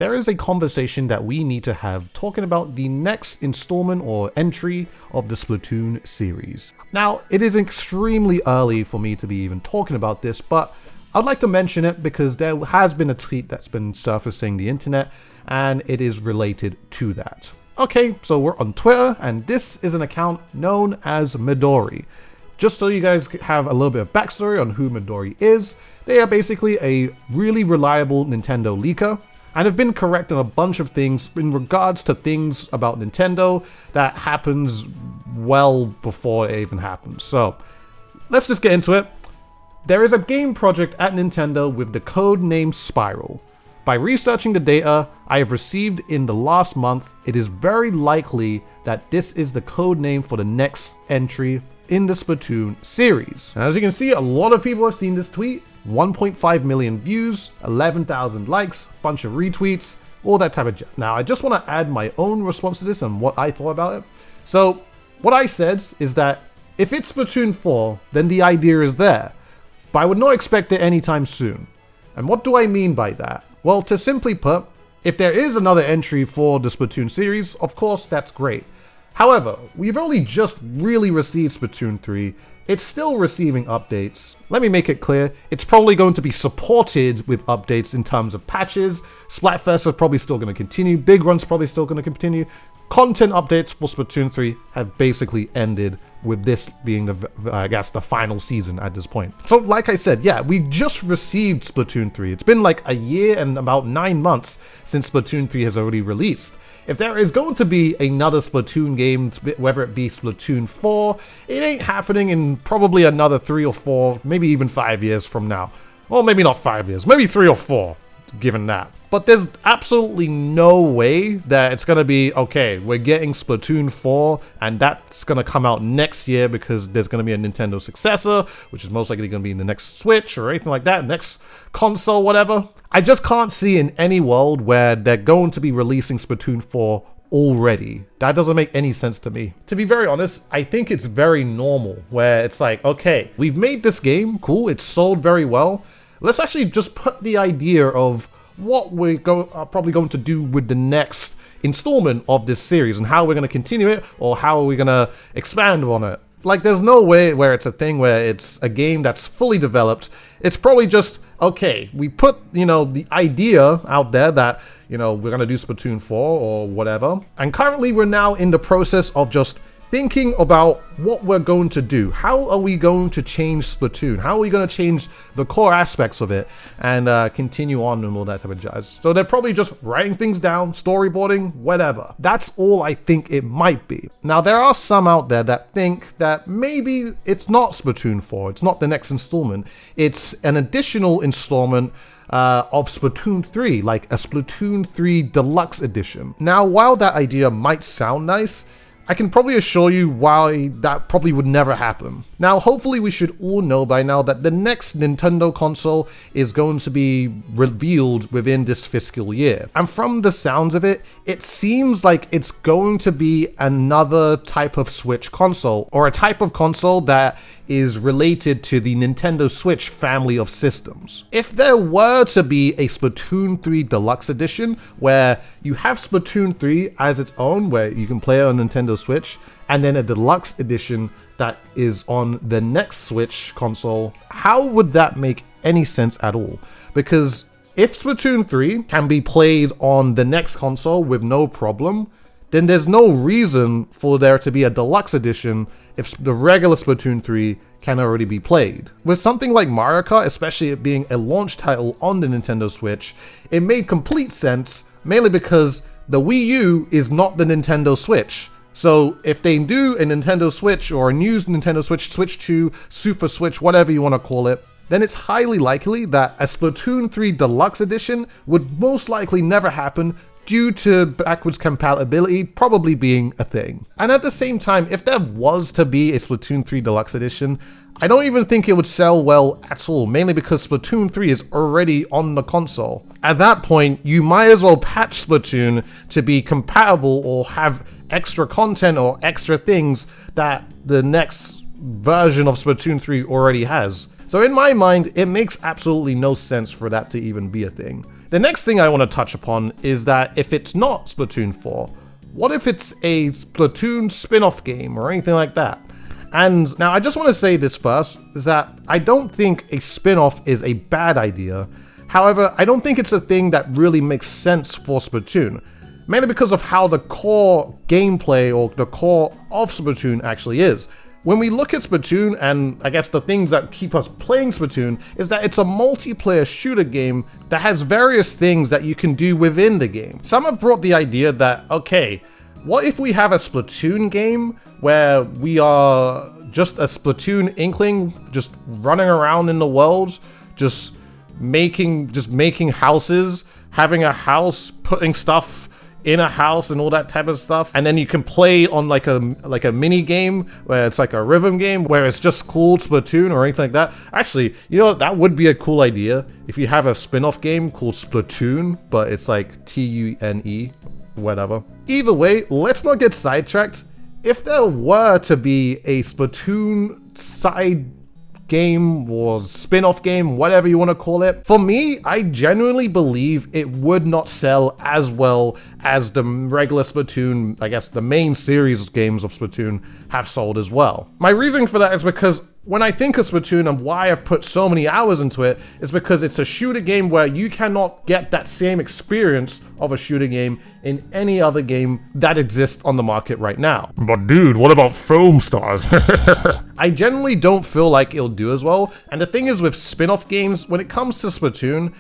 there is a conversation that we need to have talking about the next installment or entry of the Splatoon series. Now, it is extremely early for me to be even talking about this, but I'd like to mention it because there has been a tweet that's been surfacing the internet, and it is related to that. Okay, so we're on Twitter, and this is an account known as Midori. Just so you guys have a little bit of backstory on who Midori is, they are basically a really reliable Nintendo leaker, and have been correct on a bunch of things in regards to things about Nintendo that happens well before it even happens. So, let's just get into it. There is a game project at Nintendo with the code name Spiral. By researching the data I have received in the last month, it is very likely that this is the code name for the next entry in the Splatoon series. And as you can see, a lot of people have seen this tweet. 1.5 million views, 11,000 likes, bunch of retweets, all that type of jazz. Now, I just want to add my own response to this and what I thought about it. So, what I said is that if it's Splatoon 4, then the idea is there, but I would not expect it anytime soon. And what do I mean by that? Well, to simply put, if there is another entry for the Splatoon series, of course, that's great. However, we've only just really received Splatoon 3. It's still receiving updates. Let me make it clear, it's probably going to be supported with updates in terms of patches. Splatfest is probably still going to continue. Big Run's probably still going to continue. Content updates for Splatoon 3 have basically ended, with this being the final season at this point. So like I said, yeah, we just received Splatoon 3. It's been like a year and about 9 months since Splatoon 3 has already released. If there is going to be another Splatoon game, whether it be Splatoon 4, it ain't happening in probably another 3 or 4, maybe even 5 years from now. Well, maybe not 5 years, maybe 3 or 4, given that. But there's absolutely no way that it's going to be, okay, we're getting Splatoon 4, and that's going to come out next year because there's going to be a Nintendo successor, which is most likely going to be in the next Switch or anything like that, next console, whatever. I just can't see in any world where they're going to be releasing Splatoon 4 already. That doesn't make any sense to me. To be very honest, I think it's very normal where it's like, okay, we've made this game, cool, it's sold very well. Let's actually just put the idea of what we're probably going to do with the next installment of this series and how we're going to continue it or how are we going to expand on it. Like, there's no way where it's a thing where it's a game that's fully developed. It's probably just, okay, we put, the idea out there that, we're going to do Splatoon 4 or whatever. And currently we're now in the process of just thinking about what we're going to do. How are we going to change Splatoon? How are we going to change the core aspects of it and continue on and all that type of jazz? So they're probably just writing things down, storyboarding, whatever. That's all I think it might be. Now, there are some out there that think that maybe it's not Splatoon 4. It's not the next installment. It's an additional installment of Splatoon 3, like a Splatoon 3 Deluxe Edition. Now, while that idea might sound nice, I can probably assure you why that probably would never happen. Now, hopefully we should all know by now that the next Nintendo console is going to be revealed within this fiscal year. And from the sounds of it, it seems like it's going to be another type of Switch console, or a type of console that is related to the Nintendo Switch family of systems. If there were to be a Splatoon 3 Deluxe Edition, where you have Splatoon 3 as its own, where you can play it on Nintendo Switch, and then a Deluxe Edition that is on the next Switch console, how would that make any sense at all? Because if Splatoon 3 can be played on the next console with no problem, then there's no reason for there to be a Deluxe Edition if the regular Splatoon 3 can already be played. With something like Mario Kart, especially it being a launch title on the Nintendo Switch, it made complete sense, mainly because the Wii U is not the Nintendo Switch. So if they do a Nintendo Switch or a new Nintendo Switch, Switch 2, Super Switch, whatever you want to call it, then it's highly likely that a Splatoon 3 Deluxe Edition would most likely never happen due to backwards compatibility probably being a thing. And at the same time, if there was to be a Splatoon 3 Deluxe Edition, I don't even think it would sell well at all, mainly because Splatoon 3 is already on the console. At that point, you might as well patch Splatoon to be compatible or have extra content or extra things that the next version of Splatoon 3 already has. So in my mind, it makes absolutely no sense for that to even be a thing. The next thing I want to touch upon is that if it's not Splatoon 4, what if it's a Splatoon spin-off game or anything like that? And now I just want to say this first, is that I don't think a spin-off is a bad idea. However, I don't think it's a thing that really makes sense for Splatoon, mainly because of how the core gameplay or the core of Splatoon actually is. When we look at Splatoon, and I guess the things that keep us playing Splatoon, is that it's a multiplayer shooter game that has various things that you can do within the game. Some have brought the idea that, okay, what if we have a Splatoon game where we are just a Splatoon inkling, just running around in the world, just making houses, having a house, putting stuff in a house and all that type of stuff, and then you can play on like a mini game where it's like a rhythm game where it's just called Splatoon or anything like that. Actually, you know, that would be a cool idea if you have a spin-off game called Splatoon, but it's like T-U-N-E, whatever. Either way, let's not get sidetracked. If there were to be a Splatoon side game or spin-off game, whatever you want to call it, for me, I genuinely believe it would not sell as well as the regular Splatoon, I guess the main series games of Splatoon have sold as well. My reasoning for that is because when I think of Splatoon and why I've put so many hours into it is because it's a shooter game where you cannot get that same experience of a shooter game in any other game that exists on the market right now. But dude, what about Foam Stars? I generally don't feel like it'll do as well. And the thing is with spin-off games, when it comes to Splatoon,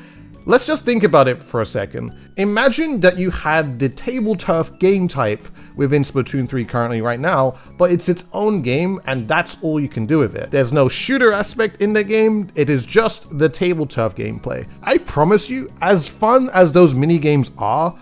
let's just think about it for a second. Imagine that you had the table turf game type within Splatoon 3 currently right now, but it's its own game and that's all you can do with it. There's no shooter aspect in the game, it is just the table turf gameplay. I promise you, as fun as those mini games are,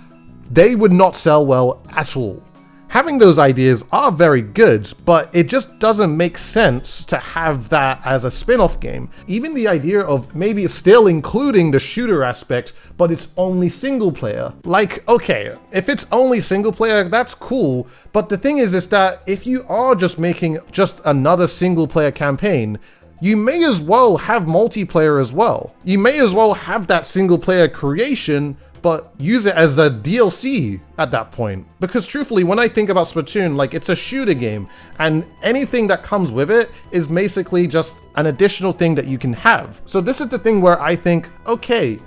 they would not sell well at all. Having those ideas are very good, but it just doesn't make sense to have that as a spin-off game. Even the idea of maybe still including the shooter aspect, but it's only single player. Like, okay, if it's only single player, that's cool, but the thing is that if you are just making just another single player campaign, you may as well have multiplayer as well. You may as well have that single player creation, but use it as a DLC at that point. Because truthfully, when I think about Splatoon, like, it's a shooter game, and anything that comes with it is basically just an additional thing that you can have. So this is the thing where I think, okay,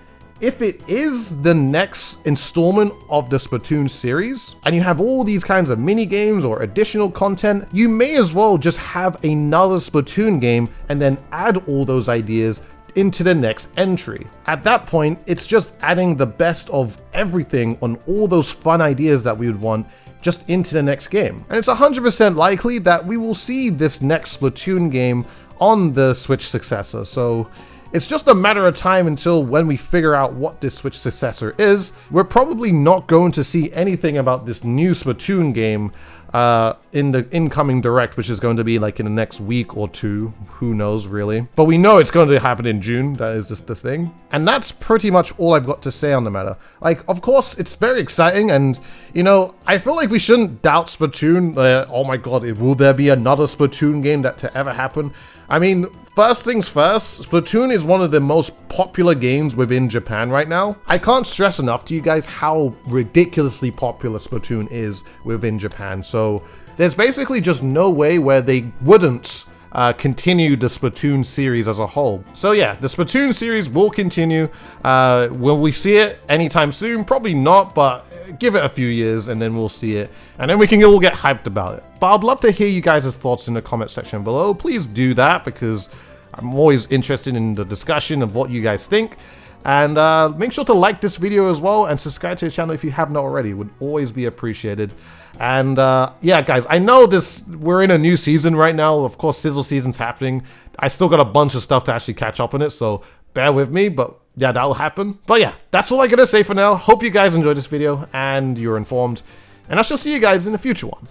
if it is the next installment of the Splatoon series, and you have all these kinds of mini games or additional content, you may as well just have another Splatoon game and then add all those ideas into the next entry. At that point, it's just adding the best of everything on all those fun ideas that we would want just into the next game. And it's 100% likely that we will see this next Splatoon game on the Switch successor. So it's just a matter of time until when we figure out what this Switch successor is. We're probably not going to see anything about this new Splatoon game in the incoming Direct, which is going to be like in the next week or two, who knows really. But we know it's going to happen in June, that is just the thing. And that's pretty much all I've got to say on the matter. Like, of course, it's very exciting, and, you know, I feel like we shouldn't doubt Splatoon. Oh my god, will there be another Splatoon game that to ever happen? I mean, first things first, Splatoon is one of the most popular games within Japan right now. I can't stress enough to you guys how ridiculously popular Splatoon is within Japan. So there's basically just no way where they wouldn't continue the Splatoon series as a whole. So yeah, the Splatoon series will continue. Will we see it anytime soon? Probably not, but give it a few years and then we'll see it. And then we can all get hyped about it. But I'd love to hear you guys' thoughts in the comment section below. Please do that because I'm always interested in the discussion of what you guys think. And make sure to like this video as well and subscribe to the channel if you have not already. It would always be appreciated. And yeah, guys, I know we're in a new season right now. Of course, Sizzle season's happening. I still got a bunch of stuff to actually catch up on it, so bear with me, but yeah, that'll happen. But yeah, that's all I gotta say for now. Hope you guys enjoyed this video and you're informed. And I shall see you guys in a future one.